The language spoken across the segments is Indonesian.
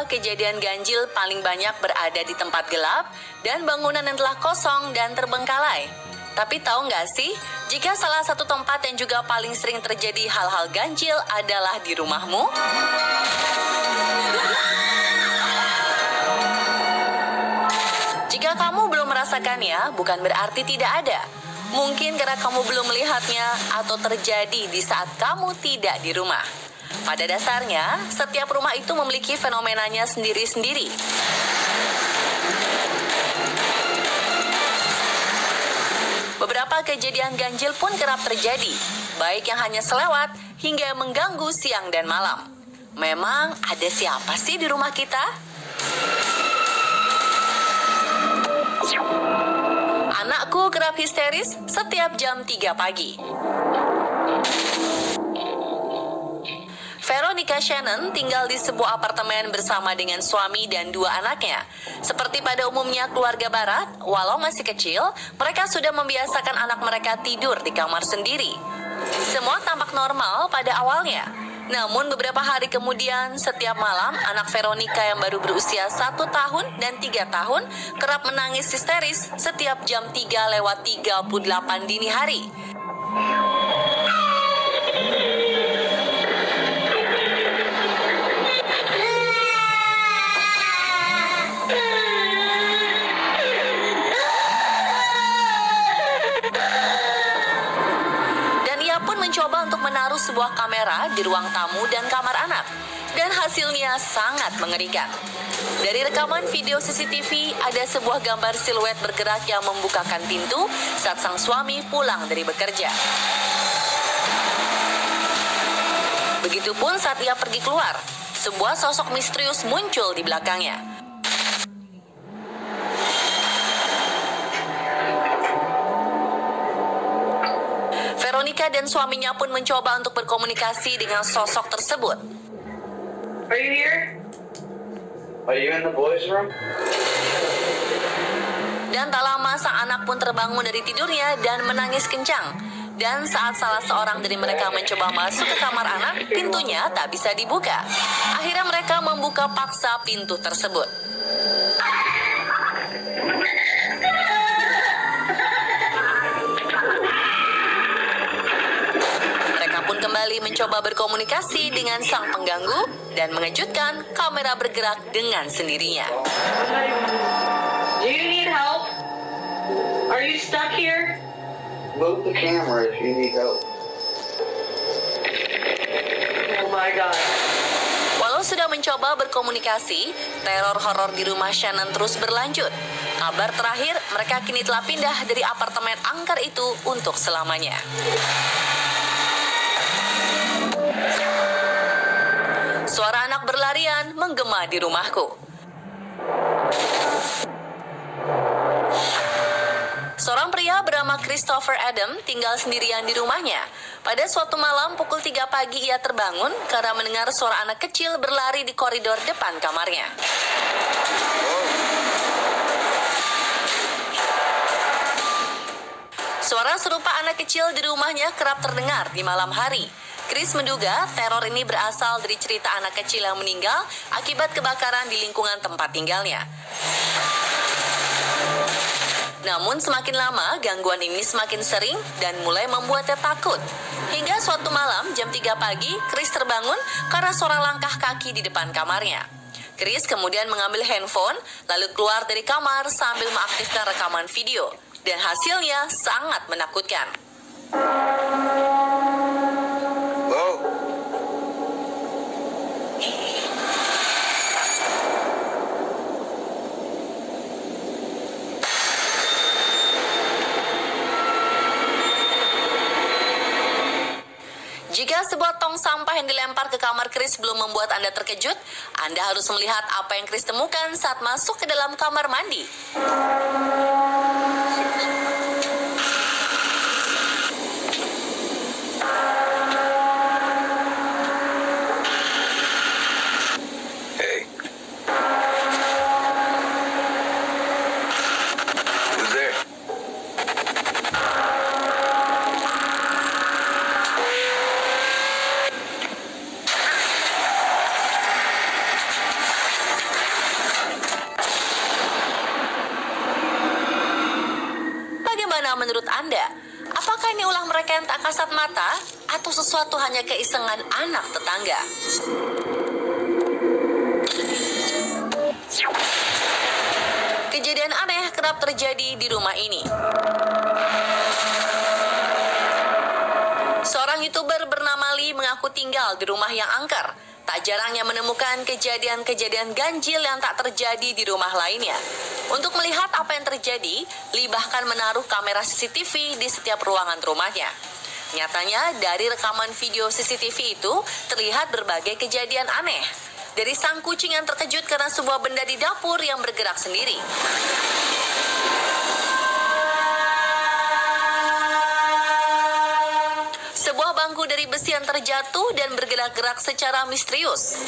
bahwa kejadian ganjil paling banyak berada di tempat gelap dan bangunan yang telah kosong dan terbengkalai. Tapi tahu nggak sih, jika salah satu tempat yang juga paling sering terjadi hal-hal ganjil adalah di rumahmu? Jika kamu belum merasakannya, bukan berarti tidak ada. Mungkin karena kamu belum melihatnya atau terjadi di saat kamu tidak di rumah. Pada dasarnya, setiap rumah itu memiliki fenomenanya sendiri-sendiri. Beberapa kejadian ganjil pun kerap terjadi, baik yang hanya selewat hingga mengganggu siang dan malam. Memang ada siapa sih di rumah kita? Anakku kerap histeris setiap jam 3 pagi. Veronica Shannon tinggal di sebuah apartemen bersama dengan suami dan 2 anaknya. Seperti pada umumnya keluarga barat, walau masih kecil, mereka sudah membiasakan anak mereka tidur di kamar sendiri. Semua tampak normal pada awalnya. Namun beberapa hari kemudian, setiap malam anak Veronica yang baru berusia 1 tahun dan 3 tahun kerap menangis histeris setiap jam 3:38 dini hari. Mencoba untuk menaruh sebuah kamera di ruang tamu dan kamar anak, dan hasilnya sangat mengerikan. Dari rekaman video CCTV, ada sebuah gambar siluet bergerak yang membukakan pintu saat sang suami pulang dari bekerja. Begitupun saat ia pergi keluar, sebuah sosok misterius muncul di belakangnya. Veronica dan suaminya pun mencoba untuk berkomunikasi dengan sosok tersebut. Are you here? Are you in the boys' room? Dan tak lama sang anak pun terbangun dari tidurnya dan menangis kencang. Dan saat salah seorang dari mereka mencoba masuk ke kamar anak, pintunya tak bisa dibuka. Akhirnya mereka membuka paksa pintu tersebut. Kembali mencoba berkomunikasi dengan sang pengganggu dan mengejutkan, kamera bergerak dengan sendirinya. Do you need help? Are you stuck here? Move the camera if you need help. Oh my God. Walau sudah mencoba berkomunikasi, teror horor di rumah Shannon terus berlanjut. Kabar terakhir, mereka kini telah pindah dari apartemen angker itu untuk selamanya. Suara anak berlarian menggema di rumahku. Seorang pria bernama Christopher Adam tinggal sendirian di rumahnya. Pada suatu malam pukul 3 pagi ia terbangun karena mendengar suara anak kecil berlari di koridor depan kamarnya. Suara serupa anak kecil di rumahnya kerap terdengar di malam hari. Chris menduga teror ini berasal dari cerita anak kecil yang meninggal akibat kebakaran di lingkungan tempat tinggalnya. Namun semakin lama gangguan ini semakin sering dan mulai membuatnya takut. Hingga suatu malam jam 3 pagi, Chris terbangun karena suara langkah kaki di depan kamarnya. Chris kemudian mengambil handphone lalu keluar dari kamar sambil mengaktifkan rekaman video. Dan hasilnya sangat menakutkan. Jika sebuah tong sampah yang dilempar ke kamar Chris belum membuat Anda terkejut, Anda harus melihat apa yang Chris temukan saat masuk ke dalam kamar mandi. Bagaimana menurut Anda? Apakah ini ulah mereka yang tak kasat mata atau sesuatu hanya keisengan anak tetangga? Kejadian aneh kerap terjadi di rumah ini. Seorang YouTuber bernama Lee mengaku tinggal di rumah yang angker. Tak jarangnya menemukan kejadian-kejadian ganjil yang tak terjadi di rumah lainnya. Untuk melihat apa yang terjadi, Lee bahkan menaruh kamera CCTV di setiap ruangan rumahnya. Nyatanya, dari rekaman video CCTV itu terlihat berbagai kejadian aneh. Dari sang kucing yang terkejut karena sebuah benda di dapur yang bergerak sendiri. Sebuah bangku dari besi yang terjatuh dan bergerak-gerak secara misterius.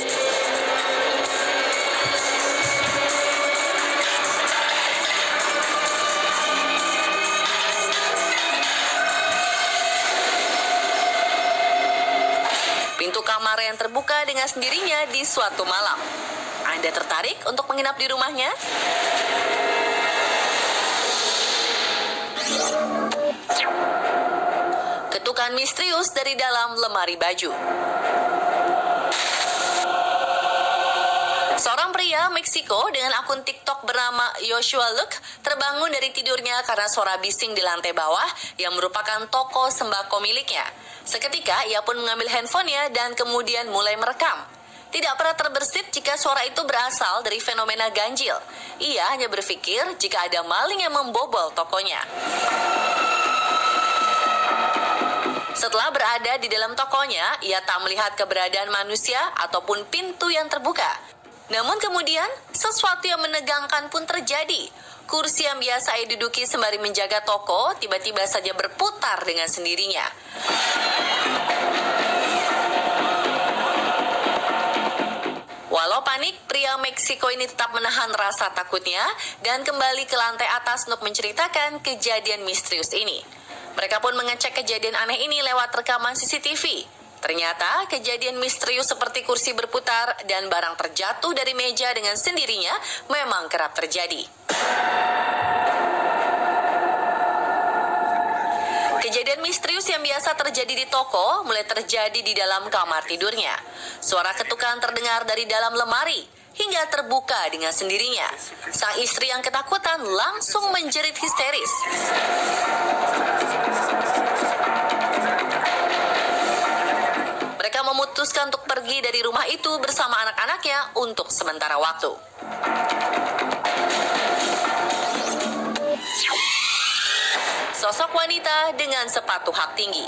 Pintu kamar yang terbuka dengan sendirinya di suatu malam. Anda tertarik untuk menginap di rumahnya? Ketukan misterius dari dalam lemari baju. Seorang pria Meksiko dengan akun TikTok bernama Joshua Luke terbangun dari tidurnya karena suara bising di lantai bawah yang merupakan toko sembako miliknya. Seketika ia pun mengambil handphonenya dan kemudian mulai merekam. Tidak pernah terbersit jika suara itu berasal dari fenomena ganjil. Ia hanya berpikir jika ada maling yang membobol tokonya. Setelah berada di dalam tokonya, ia tak melihat keberadaan manusia ataupun pintu yang terbuka. Namun kemudian, sesuatu yang menegangkan pun terjadi. Kursi yang biasa ia duduki sembari menjaga toko, tiba-tiba saja berputar dengan sendirinya. Walau panik, pria Meksiko ini tetap menahan rasa takutnya dan kembali ke lantai atas untuk menceritakan kejadian misterius ini. Mereka pun mengecek kejadian aneh ini lewat rekaman CCTV. Ternyata kejadian misterius seperti kursi berputar dan barang terjatuh dari meja dengan sendirinya memang kerap terjadi. Kejadian misterius yang biasa terjadi di toko mulai terjadi di dalam kamar tidurnya. Suara ketukan terdengar dari dalam lemari hingga terbuka dengan sendirinya. Sang istri yang ketakutan langsung menjerit histeris. Mereka memutuskan untuk pergi dari rumah itu bersama anak-anaknya untuk sementara waktu. Sosok wanita dengan sepatu hak tinggi.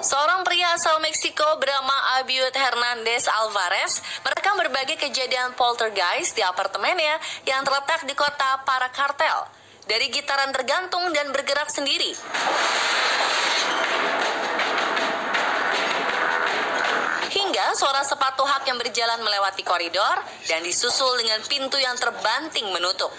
Seorang pria asal Meksiko bernama Abiud Hernandez Alvarez merekam berbagai kejadian poltergeist di apartemennya yang terletak di kota Paracartel. Dari gitaran tergantung dan bergerak sendiri. Hingga suara sepatu hak yang berjalan melewati koridor dan disusul dengan pintu yang terbanting menutup.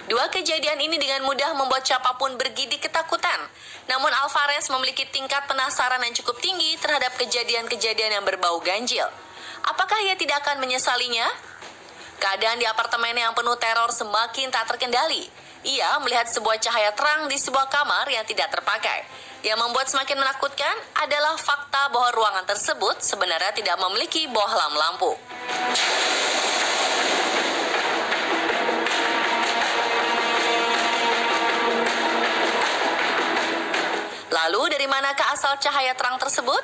Dua kejadian ini dengan mudah membuat siapapun bergidik ketakutan. Namun Alvarez memiliki tingkat penasaran yang cukup tinggi terhadap kejadian-kejadian yang berbau ganjil. Apakah ia tidak akan menyesalinya? Keadaan di apartemen yang penuh teror semakin tak terkendali. Ia melihat sebuah cahaya terang di sebuah kamar yang tidak terpakai. Yang membuat semakin menakutkan adalah fakta bahwa ruangan tersebut sebenarnya tidak memiliki bohlam lampu. Lalu dari manakah asal cahaya terang tersebut?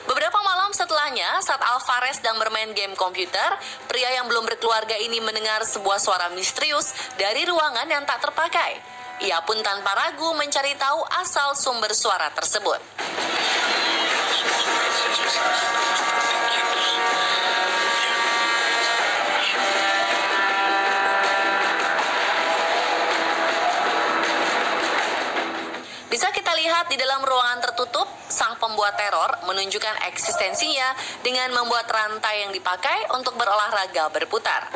Beberapa malam setelahnya, saat Alvarez sedang bermain game komputer, pria yang belum berkeluarga ini mendengar sebuah suara misterius dari ruangan yang tak terpakai. Ia pun tanpa ragu mencari tahu asal sumber suara tersebut. Bisa kita lihat di dalam ruangan tertutup, sang pembuat teror menunjukkan eksistensinya dengan membuat rantai yang dipakai untuk berolahraga berputar.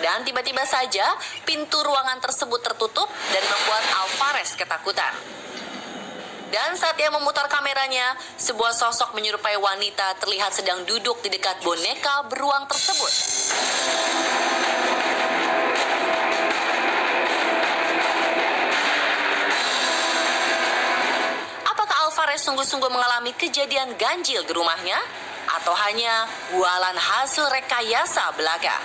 Dan tiba-tiba saja pintu ruangan tersebut tertutup dan membuat Alvarez ketakutan. Dan saat ia memutar kameranya, sebuah sosok menyerupai wanita terlihat sedang duduk di dekat boneka beruang tersebut. Apakah Alvarez sungguh-sungguh mengalami kejadian ganjil di rumahnya? Atau hanya bualan hasil rekayasa belaka?